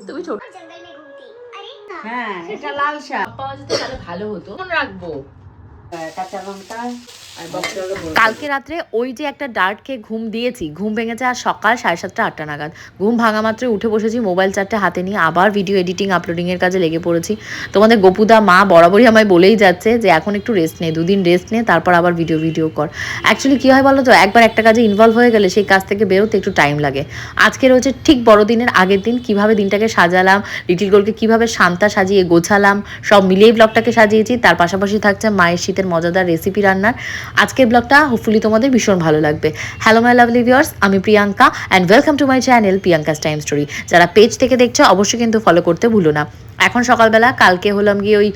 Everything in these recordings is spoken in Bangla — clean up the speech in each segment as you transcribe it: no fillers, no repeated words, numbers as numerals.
তুমি ছোট। হ্যাঁ, এটা লাল শাক পাওয়া যেত তাহলে ভালো হতো, মনে রাখবো। কাঁচা লঙ্কা আর বক্সগুলো কালকে রাত্রে ওই যে একটা ডার্ট খেয়ে ঘুম দিয়েছি, ঘুম ভেঙেছে আর সকাল 7:30 8টা নাগাদ। ঘুম ভাঙা মাত্রই উঠে বসেছি, মোবাইল চারটে হাতে নিয়ে আবার ভিডিও এডিটিং আপলোডিংয়ের কাজে লেগে পড়েছি। তোমাদের গপুদা মা বরাবরই আমায় বলেই যাচ্ছে যে এখন একটু রেস্ট নে, 2 দিন রেস্ট নে, তারপর আবার ভিডিও কর। অ্যাকচুয়ালি কী হয় বলো তো, একবার একটা কাজে ইনভলভ হয়ে গেলে সেই কাজ থেকে বেরোতে একটু টাইম লাগে। আজকে রয়েছে ঠিক বড়দিনের আগের দিন, কীভাবে দিনটাকে সাজালাম, লিটিল গোলকে কীভাবে শান্তা সাজিয়ে গোছালাম, সব মিলিয়ে ব্লগটাকে সাজিয়েছি। তার পাশাপাশি থাকছে মায়ের শীতের মজাদার রেসিপি রান্নার। আজকের ব্লগটা হোপফুলি তোমাদের ভীষণ ভালো লাগবে। হ্যালো মাই লাভলি ভিউয়ার্স, আমি Priyanka and welcome to my channel Priyanka's time story. যারা পেজ থেকে দেখছো অবশ্যই কিন্তু ফলো করতে ভুলো না। এখন সকালবেলা, কালকে হলাম গিয়ে ওই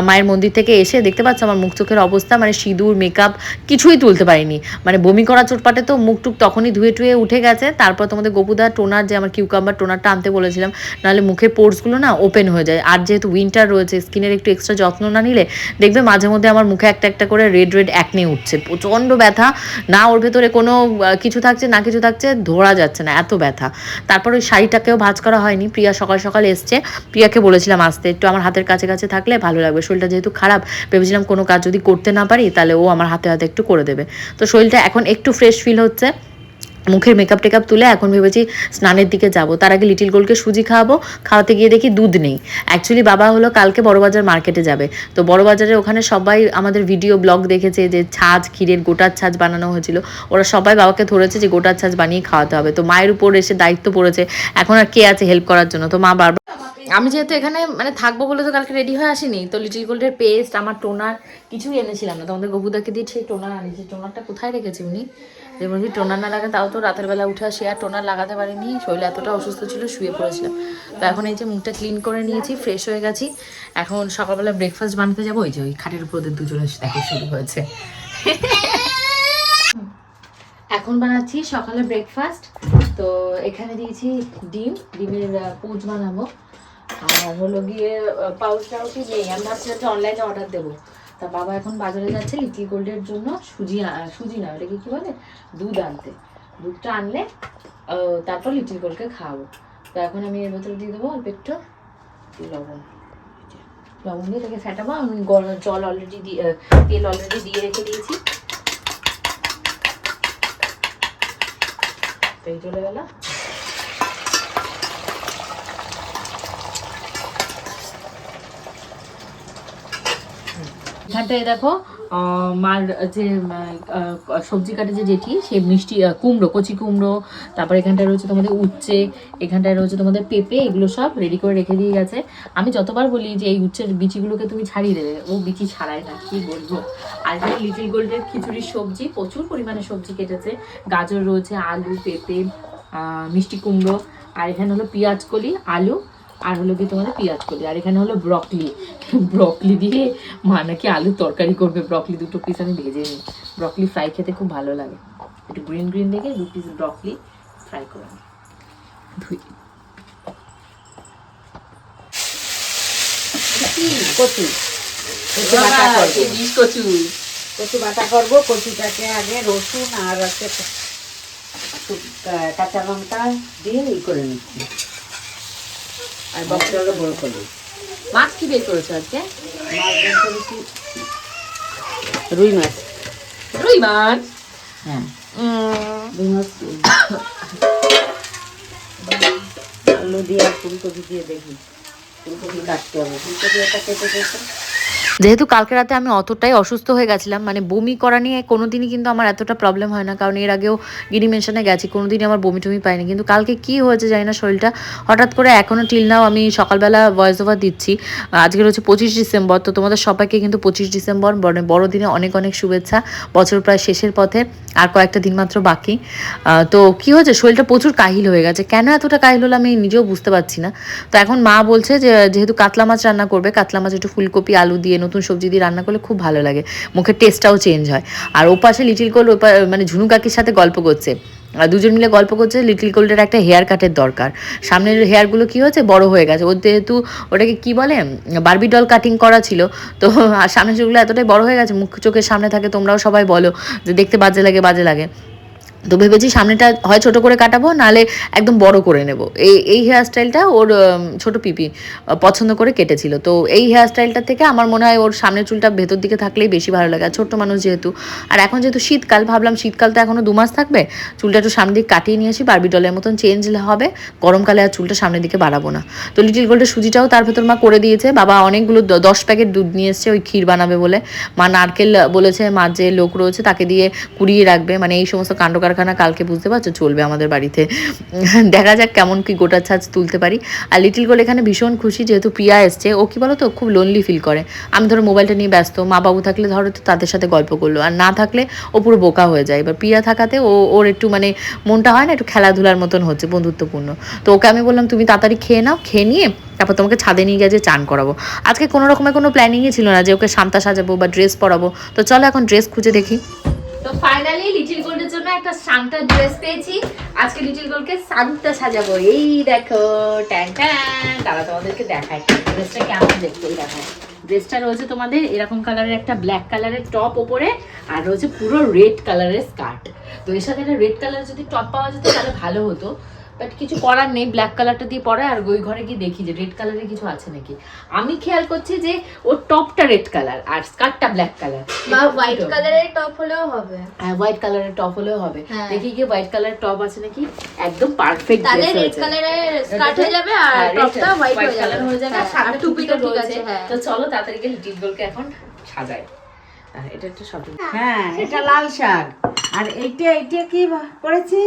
মায়ের মন্দির থেকে এসে দেখতে পাচ্ছ আমার মুখ চোখের অবস্থা, মানে সিঁদুর মেকআপ কিছুই তুলতে পারিনি। মানে বমি করা চোটপাটে তো মুখ টুক তখনই ধুয়ে টুয়ে উঠে গেছে। তারপর তোমাদের গপুদা টোনার, যে আমার কিউকাম্বার টোনারটা আনতে বলেছিলাম, নাহলে মুখের পোর্সগুলো না ওপেন হয়ে যায়। আর যেহেতু উইন্টার রয়েছে, স্কিনের একটু এক্সট্রা যত্ন না নিলে দেখবে মাঝে মধ্যে আমার মুখে একটা একটা করে রেড অ্যাকনে উঠছে, প্রচণ্ড ব্যথা। না ওর ভেতরে কোনো কিছু থাকছে না কিছু থাকছে, ধরা যাচ্ছে না, এত ব্যথা। তারপর ওই শাড়িটাকেও ভাঁজ করা হয়নি। প্রিয়া সকাল সকাল এসছে, প্রিয়াকে বলেছিলাম আসতে, একটু আমার হাতের কাছে কাছে থাকলে ভালো লাগবে। শরীরটা যেহেতু খারাপ, ভেবেছিলাম কোনো কাজ যদি করতে না পারি তাহলে ও আমার হাতে হাতে একটু করে দেবে। তো শরীরটা এখন একটু ফ্রেশ ফিল হচ্ছে। মুখের মেকআপ টেকআপ তুলে এখন ভেবেছি স্নানের দিকে যাব। তার আগে লিটিল গোলকে সুজি খাওয়াবো। খাওয়াতে গিয়ে দেখি দুধ নেই। অ্যাকচুয়ালি বাবা হলো কালকে বড়বাজার মার্কেটে যাবে। তো বড়বাজারে ওখানে সবাই আমাদের ভিডিও ব্লগ দেখেছে যে ছাঁচ, ক্ষীরের গোটার ছাঁচ বানানো হয়েছিল। ওরা সবাই বাবাকে ধরেছে যে গোটার ছাঁচ বানিয়ে খাওয়াতে হবে। তো মায়ের উপর এসে দায়িত্ব পড়েছে, এখন আর কে আছে হেল্প করার জন্য। তো মা বারবার, আমি যেহেতু এখানে মানে থাকবো বলে তো কালকে রেডি হয়ে আসিনি, তো লিটিল গোল্ডের পেস্ট, আমার টোনার কিছুই এনেছিলাম না। তোমাদের গবুদাকে দিয়ে সেই টোনার আনিয়েছি। টোনারটা কোথায় রেখেছি উনি, যে বলছি টোনার না লাগে, তাও তো রাতের বেলা উঠে আসি, আর টোনার লাগাতে পারিনি, শরীর এতটা অসুস্থ ছিল, শুয়ে পড়েছিলাম। তো এখন এই যে মুখটা ক্লিন করে নিয়েছি, ফ্রেশ হয়ে গেছি। এখন সকালবেলা ব্রেকফাস্ট বানাতে যাবো। ওই যে ওই খাটের উপর ওদের দুজনের দেখো শুরু হয়েছে। এখন বানাচ্ছি সকালে ব্রেকফাস্ট। তো এখানে দিয়েছি ডিমের পোচ বানাবো। আর হলো গিয়ে পাউচ টাউচি নেই, আমি ভাবছিলাম যে অনলাইনে অর্ডার দেবো। তা বাবা এখন বাজারে যাচ্ছে লিটিল গোল্ডের জন্য সুজি না ওটাকে কি বলে, দুধ আনতে। দুধটা আনলে তারপর লিটিল গোল্ডকে খাওয়াবো। তো এখন আমি এর ভেতরে দিয়ে দেবো অল্প একটু লবণ। লবণ দিয়ে তাকে ফেটাবো। আমি জল অলরেডি তেল অলরেডি দিয়ে রেখে দিয়েছি। এই চলে গেল। এখানটায় দেখো মার যে সবজি কাটে যে জেঠি, সে মিষ্টি কুমড়ো, কচি কুমড়ো, তারপর এখানটায় রয়েছে তোমাদের উচ্ছে, এখানটায় রয়েছে তোমাদের পেঁপে, এগুলো সব রেডি করে রেখে দিয়ে গেছে। আমি যতবার বলি যে এই উচ্ছের বিচিগুলোকে তুমি ছাড়িয়ে দেবে, ও বিচি ছাড়ায় না, কি বলবো। আর এখানে লিটিল গোল্ডের খিচুড়ির সবজি, প্রচুর পরিমাণে সবজি কেটেছে। গাজর রয়েছে, আলু, পেঁপে, মিষ্টি কুমড়ো, আর এখানে হলো পেঁয়াজ কলি, আলু, আর হলো কি তোমাদের পেঁয়াজ কলি, আর এখানে হলো ব্রকলি দিয়ে মা নাকি আলুর তরকারি করবে। ব্রকলি 2 পিস আমি ভেজে নিই, ব্রকলি ফ্রাই খেতে খুব ভালো লাগে। একটু গ্রিন দেখে 2 পিস ব্রকলি ফ্রাই করে ধুই। কচু বাটা করবো। কচুটাকে আগে রসুন আর হচ্ছে কাঁচা লঙ্কা দিয়ে করে নিচ্ছি, আর বক্সগুলো বড় করে। মাছ কি বের করেছো আজকে? মাছ বের করেছি রুই মাছ। হ্যাঁ, রুই মাছ। আলু দিয়ে আর ফুলকপি দিয়ে দেখি, ফুলকপি কাটতে হবে। ফুলকপি একটা কেটে কেটে। যেহেতু কালকে রাতে আমি অতটাই অসুস্থ হয়ে গেছিলাম, মানে বমি করা নিয়ে কোনোদিনই কিন্তু আমার এতটা প্রবলেম হয় না, কারণ এর আগেও গিরি মেনশনে গেছি, কোনোদিনই আমার বমি টমি পাইনি। কিন্তু কালকে কি হয়েছে জানি না, শরীরটা হঠাৎ করে এখনও টিল নাও, আমি সকালবেলা ভয়েস ওভার দিচ্ছি। আজকের হচ্ছে 25 ডিসেম্বর। তো তোমাদের সবাইকে কিন্তু 25 ডিসেম্বর বড়দিনে অনেক অনেক শুভেচ্ছা। বছর প্রায় শেষের পথে, আর কয়েকটা দিন মাত্র বাকি। তো কি হয়েছে, শরীরটা প্রচুর কাহিল হয়ে গেছে। কেন এতটা কাহিল হলো আমি নিজেও বুঝতে পারছি না। তো এখন মা বলছে যে যেহেতু কাতলা মাছ রান্না করবে, কাতলা মাছ একটু ফুলকপি আলু দিয়ে নতুন সবজি দিয়ে রান্না করলে খুব ভালো লাগে, মুখের টেস্টটাও চেঞ্জ হয়। আর ওপাশে লিটিল গোল্ড মানে ঝুনু কাকির সাথে গল্প করছে, আর দুজন মিলে গল্প করছে লিটিল গোল্ডের একটা হেয়ার কাটের দরকার। সামনের হেয়ারগুলো কি হয়েছে, বড় হয়ে গেছে ওর, যেহেতু ওটাকে কি বলে বারবি ডল কাটিং করা ছিল। তো আর সামনের চুলগুলো এতটাই বড় হয়ে গেছে, মুখ চোখের সামনে থাকে, তোমরাও সবাই বলো যে দেখতে বাজে লাগে। তো ভেবেছি সামনেটা হয় ছোট করে কাটাবো, নাহলে একদম বড় করে নেব। এই হেয়ার স্টাইলটা ওর ছোট পিপি পছন্দ করে কেটেছিল। তো এই হেয়ার স্টাইলটা থেকে আমার মনে হয় ওর সামনের চুলটা ভেতর দিকে থাকলেই বেশি ভালো লাগে, আর ছোট্ট মানুষ যেহেতু। আর এখন যেহেতু শীতকাল, ভাবলাম শীতকাল তো এখনও 2 মাস থাকবে, চুলটা একটু সামনের দিকে কাটিয়ে নিয়ে আসি, বারবি ডলের মতন চেঞ্জ হবে, গরমকালে আর চুলটা সামনের দিকে বাড়াবো না। তো লিটিল গোল্ডের সুজিটাও তার ভেতর মা করে দিয়েছে। বাবা অনেকগুলো 10 প্যাকেট দুধ নিয়ে এসছে ওই ক্ষীর বানাবে বলে। মা নারকেল বলেছে, মার যে লোক রয়েছে তাকে দিয়ে কুড়িয়ে রাখবে, মানে এই সমস্ত কাণ্ড কারখানা কালকে বুঝতে পারছো চলবে আমাদের বাড়িতে। দেখা যাক কেমন কি গোটা ছাঁচ তুলতে পারি। আর লিটিল গোল্ড এখানে ভীষণ খুশি, যেহেতু প্রিয়া এসছে। ও কি বলো তো, খুব লোনলি ফিল করে। আমি ধরো মোবাইলটা নিয়ে ব্যস্ত, মা বাবু থাকলে ধরো তো তাদের সাথে গল্প করলো, আর না থাকলে ও পুরো বোকা হয়ে যায়। এবার প্রিয়া থাকাতে ওর একটু মানে মনটা হয় না, একটু খেলাধুলার মতন হচ্ছে, বন্ধুত্বপূর্ণ। তো ওকে আমি বললাম তুমি তাড়াতাড়ি খেয়ে নাও, খেয়ে নিয়ে তারপর তোমাকে ছাদে নিয়ে গিয়ে চান করাবো। আজকে কোনো রকমের কোনো প্ল্যানিংই ছিল না যে ওকে সান্তা সাজাবো বা ড্রেস পরাবো। তো চলো এখন ড্রেস খুঁজে দেখি। তো ফাইনালি লিটিল গোল্ডের জন্য একটা সান্তা ড্রেস পেয়েছি। আজকে লিটিল গোল্ডকে সান্তা সাজাবো। এই দেখো, ট্যান ট্যান, তারা তোমাদেরকে দেখায় ড্রেসটা কেমন দেখতে। এই দেখো, ড্রেসটা রয়েছে তোমাদের এরকম কালারের একটা ব্ল্যাক কালারের টপ ওপরে, আর রয়েছে পুরো রেড কালারের স্কার্ট। তো এর সাথে একটা রেড কালারের যদি টপ পাওয়া যেত তাহলে ভালো হতো, বাট কিছু করার নেই, ব্ল্যাক কালারটা দিয়ে পরে। আর ওই ঘরে গিয়ে দেখি যে রেড কালারের কিছু আছে নাকি। আমি খেয়াল করছি যে ওর টপটা রেড কালার আর স্কার্টটা ব্ল্যাক কালার, বা হোয়াইট কালারের টপ হলেও হবে। হ্যাঁ, হোয়াইট কালারের টপ হলেও হবে। দেখি গিয়ে হোয়াইট কালারের টপ আছে নাকি, একদম পারফেক্ট। তাহলে রেড কালারের স্কার্ট হয়ে যাবে আর টপটা হোয়াইট হয়ে যাবে আর টুপিটা ঠিক আছে। তো চলো তাড়াতাড়ি গিয়ে লিটিল গোলকে এখন সাজাই। এটা একটা শপিং। হ্যাঁ, এটা লাল শাক। আর এইটা কি করেছি?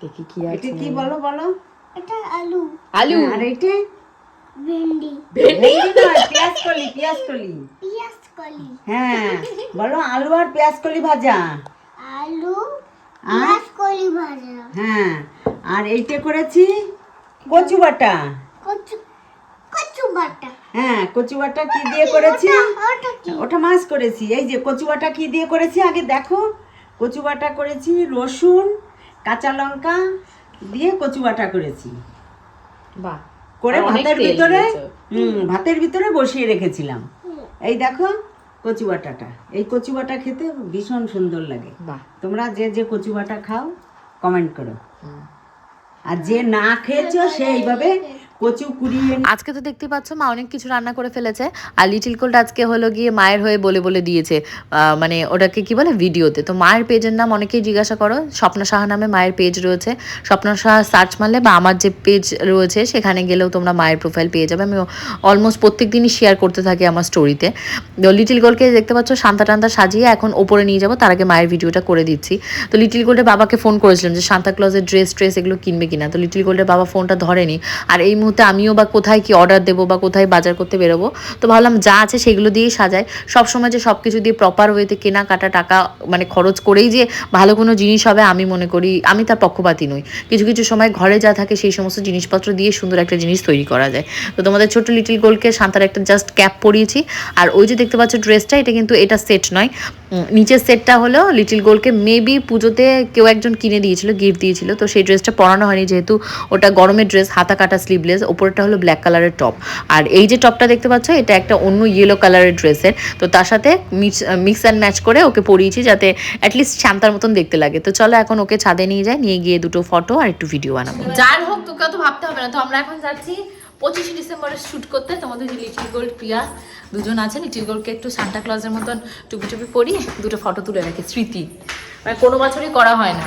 দেখি কি এটা আছে। কি বলো বলো? এটা আলু। আলু। আর এইটা ভেন্ডি। ভেন্ডি নয়, পেঁয়াজ কলি। পেঁয়াজ কলি। হ্যাঁ, বলো আলু আর পেঁয়াজ কলি ভাজা। আলু পেঁয়াজ কলি ভাজা। হ্যাঁ, আর এইটা করেছি কচু বাটা। কচু বাটা। হ্যাঁ, কচু বাটা কি দিয়ে করেছি? ওটা কি? ওটা মাছ করেছি। এই যে কচু বাটা কি দিয়ে করেছি আগে দেখো। কচু বাটা করেছি রসুন, কাঁচা লঙ্কা দিয়ে কচু বাটা করেছি। বাহ, করে আর অনেক ভাতের তেল ভিতরে দিয়েছো। ভাতের ভিতরে বসিয়ে রেখেছিলাম। এই দেখো কচু বাটাটা। এই কচু বাটা খেতে ভীষণ সুন্দর লাগে। বাহ। তোমরা যে যে কচু বাটা খাও কমেন্ট করো, আর যে না খেয়েছো সে এইভাবে কচু কুড়িয়ে আজকে তো দেখতে পাচ্ছ মা অনেক কিছু রান্না করে ফেলেছে। আর লিটিল গোল্ড আজকে হলো গিয়ে মায়ের হয়ে বলে বলে দিয়েছে, মানে ওটাকে কি বলে ভিডিওতে। তো মায়ের পেজের নাম অনেকেই জিজ্ঞাসা করো, স্বপ্না সাহা নামে মায়ের পেজ রয়েছে। স্বপ্না সাহা সার্চ মারলে বা আমার যে পেজ রয়েছে সেখানে গেলেও তোমরা মায়ের প্রোফাইল পেয়ে যাবে। আমি অলমোস্ট প্রত্যেক দিনই শেয়ার করতে থাকি আমার স্টোরিতে। লিটিল গোল্ডকে দেখতে পাচ্ছ শান্তা টান্তা সাজিয়ে এখন ওপরে নিয়ে যাবো, তার আগে মায়ের ভিডিওটা করে দিচ্ছি। তো লিটিল গোল্ডের বাবাকে ফোন করেছিলাম যে সান্তা ক্লজের ড্রেস এগুলো কিনবে কিনা। তো লিটিল গোল্ডের বাবা ফোনটা ধরেনি। আর এই মুহূর্তে আমিও বা কোথায় কি অর্ডার দেবো বা কোথায় বাজার করতে বেরোবো, তো ভাবলাম যা আছে সেগুলো দিয়েই সাজাই। সবসময় যে সব কিছু দিয়ে প্রপার ওয়েতে কেনাকাটা টাকা মানে খরচ করেই যে ভালো কোনো জিনিস হবে আমি মনে করি, আমি তার পক্ষপাতী নই। কিছু কিছু সময় ঘরে যা থাকে সেই সমস্ত জিনিসপত্র দিয়ে সুন্দর একটা জিনিস তৈরি করা যায়। তো তোমাদের ছোট লিটিল গোল্ডকে শান্তার একটা জাস্ট ক্যাপ পরিয়েছি। আর ওই যে দেখতে পাচ্ছ ড্রেসটা, এটা কিন্তু এটা সেট নয়, নিচের সেটটা হলো লিটিল গোল্ডকে মেবি পুজোতে কেউ একজন কিনে দিয়েছিল, গিফট দিয়েছিল। তো সেই ড্রেসটা পরানো হয়নি, যেহেতু ওটা গরমের ড্রেস, হাতা কাটা স্লিভলেস, ওপরটা হলো ব্ল্যাক কালারের টপ। আর এই যে টপটা দেখতে পাচ্ছ এটা একটা অন্য ইয়েলো কালারের ড্রেসের। তো তার সাথে মিক্স অ্যান্ড ম্যাচ করে ওকে পরিয়েছি যাতে অ্যাটলিস্ট শান্তার মতন দেখতে লাগে। তো চলো এখন ওকে ছাদে নিয়ে যাই, নিয়ে গিয়ে দুটো ফটো আর একটু ভিডিও বানাবো। যার হোক তোকে তো ভাবতে হবে না। তো আমরা এখন যাচ্ছি 25 ডিসেম্বরে শ্যুট করতে। তোমাদের যে লিটিল গোল্ড প্রিয়া দুজন আছে, লিটিল গোল্ডকে একটু সান্টা ক্লজের মতন টুপি টুপি পরিয়ে দুটো ফটো তুলে রাখি স্মৃতি। মানে কোনো বছরই করা হয় না।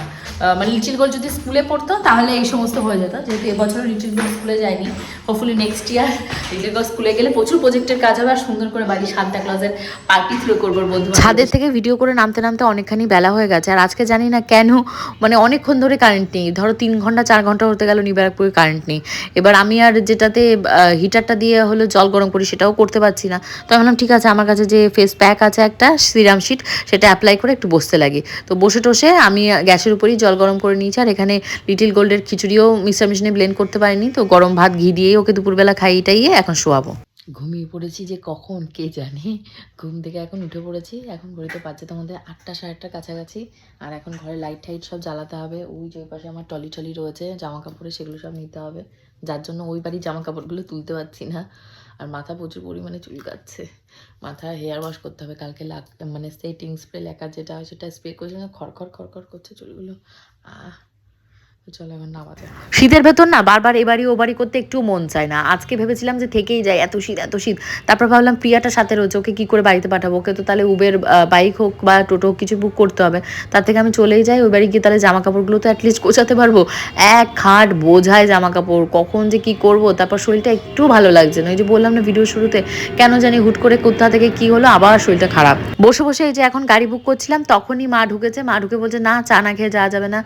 মানে লিটিল গোল্ড যদি স্কুলে পড়তো তাহলে এই সমস্ত হয়ে যেত, যেহেতু এবছরও লিটিল গোল্ড স্কুলে যায়নি। Hopefully next year little gold স্কুলে গেলে প্রচুর প্রজেক্টের কাজ হবে, আর সুন্দর করে বাড়ি সান্তা ক্লজের পার্টি থ্রো করবো বন্ধু। ছাদের থেকে ভিডিও করে নামতে নামতে অনেকখানি বেলা হয়ে গেছে। আর আজকে জানি না কেন মানে অনেকক্ষণ ধরে কারেন্ট নেই, ধরো 3 ঘন্টা 4 ঘন্টা হতে গেল নিবারকপুরে কারেন্ট নেই। এবার আমি আর যেটাতে হিটারটা দিয়ে হলো জল গরম করি সেটাও করতে পারছি না। তো আমি বললাম ঠিক আছে, আমার কাছে যে ফেস প্যাক আছে একটা সিরাম শিট, সেটা অ্যাপ্লাই করে একটু বসতে লাগি। তো বসে টসে আমি গ্যাসের উপরেই জল গরম করে নিয়েছি। আর এখানে লিটিল গোল্ডের খিচুড়িও মিক্সার মেশিনে ব্লেন্ড করতে পারিনি, তো গরম ভাত ঘি দিয়েই ওকে দুপুরবেলা খাইয়ে এখন শোয়াবো। ঘুমিয়ে পড়েছি যে কখন কে জানে, ঘুম থেকে এখন উঠে পড়েছি। এখন ঘড়িতে পাচ্ছে তোমাদের 8টা 8:30 কাছাকাছি। আর এখন ঘরে লাইট টাইট সব জ্বালাতে হবে। ওই যে ওই পাশে আমার টলি রয়েছে জামা কাপড়ে, সেগুলো সব নিতে হবে, যার জন্য ওই বাড়ির জামা কাপড়গুলো তুলতে পারছি না। আর মাথা প্রচুর পরিমাণে চুলকাচ্ছে, মাথায় হেয়ার ওয়াশ করতে হবে কালকে। মানে সেটিং স্প্রে লেখা যেটা হয় সেটা স্প্রে করছে না, খড়খড় খড়খড় করছে চুলগুলো। চলো এখন নামাতে। শীতের ভেতর না বারবার এ বাড়ি ও বাড়ি করতে একটু মন চায় না। আজকে ভেবেছিলাম যে থেকেই যায়, এত শীত এত শীত। তারপর ভাবলাম প্রিয়াটা সাথে রয়েছে, ওকে কী করে বাড়িতে পাঠাবো, ওকে তো তাহলে উবের বাইক হোক বা টোটো হোক কিছু বুক করতে হবে। তার থেকে আমি চলেই যাই ওই বাড়ি গিয়ে, তাহলে জামা কাপড়গুলো তো অ্যাটলিস্ট গোছাতে পারবো। এক খাট বোঝায় জামা কাপড়, কখন যে কি করব। তারপর শরীরটা একটু ভালো লাগছে না, ওই যে বললাম না ভিডিও শুরুতে, কেন জানি হুট করে কোথা থেকে কি হলো আবার শরীরটা খারাপ। বসে বসে এই যে এখন গাড়ি বুক করছিলাম, তখনই মা ঢুকেছে। মা ঢুকে বলছে না চা না খেয়ে যাওয়া যাবে না।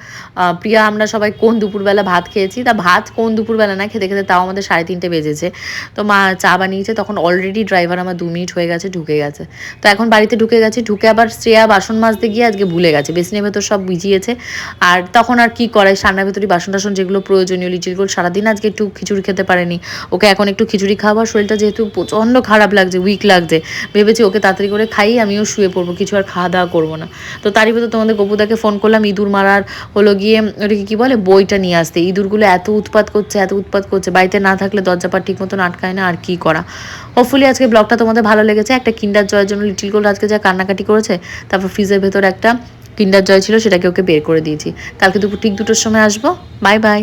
প্রিয়া আমরা সবাই কোন দুপুরবেলা ভাত খেয়েছি, তা ভাত কোন দুপুরবেলা না খেতে খেতে তাও আমাদের 3:30 বেজেছে। তো মা চা বানিয়েছে, তখন অলরেডি ড্রাইভার আমার 2 মিনিট হয়ে গেছে ঢুকে গেছে। তো এখন বাড়িতে ঢুকে গেছি, ঢুকে আবার শ্রেয়া বাসন মাজতে গিয়ে আজকে ভুলে গেছে, বেসিনের ভেতর সব ভিজিয়েছে। আর তখন আর কি করে, সান্নার ভেতরই বাসন টাসন যেগুলো প্রয়োজনীয় লিচিগুলো, সারাদিন আজকে একটু খিচুড়ি খেতে পারেনি। ওকে এখন একটু খিচুড়ি খাওয়াবার, শরীরটা যেহেতু প্রচণ্ড খারাপ লাগছে, উইক লাগছে, ভেবেছি ওকে তাড়াতাড়ি করে খাইয়ে আমিও শুয়ে পড়বো, কিছু আর খাওয়া দাওয়া করবো না। তো তারই ভেতর তোমাদের গপুদাকে ফোন করলাম, ইঁদুর মারার হলো গিয়ে ওটাকে কী বলে বইটা নিয়ে আসতে। ইঁদুরগুলো এত উৎপাত করছে, বাড়িতে না থাকলে দরজাপাট ঠিক মতন আটকায় না, আর কি করা। হোপফুলি আজকে ব্লগটা তোমাদের ভালো লেগেছে। একটা কিন্ডার জয়ের জন্য লিটিল গোল্ড আজকে যা কান্নাকাটি করেছে, তারপর ফ্রিজের ভেতর একটা কিন্ডার জয় ছিল, সেটাকে ওকে বের করে দিয়েছি। কালকে দুপুর ঠিক 2টোর সময় আসবো। Bye bye.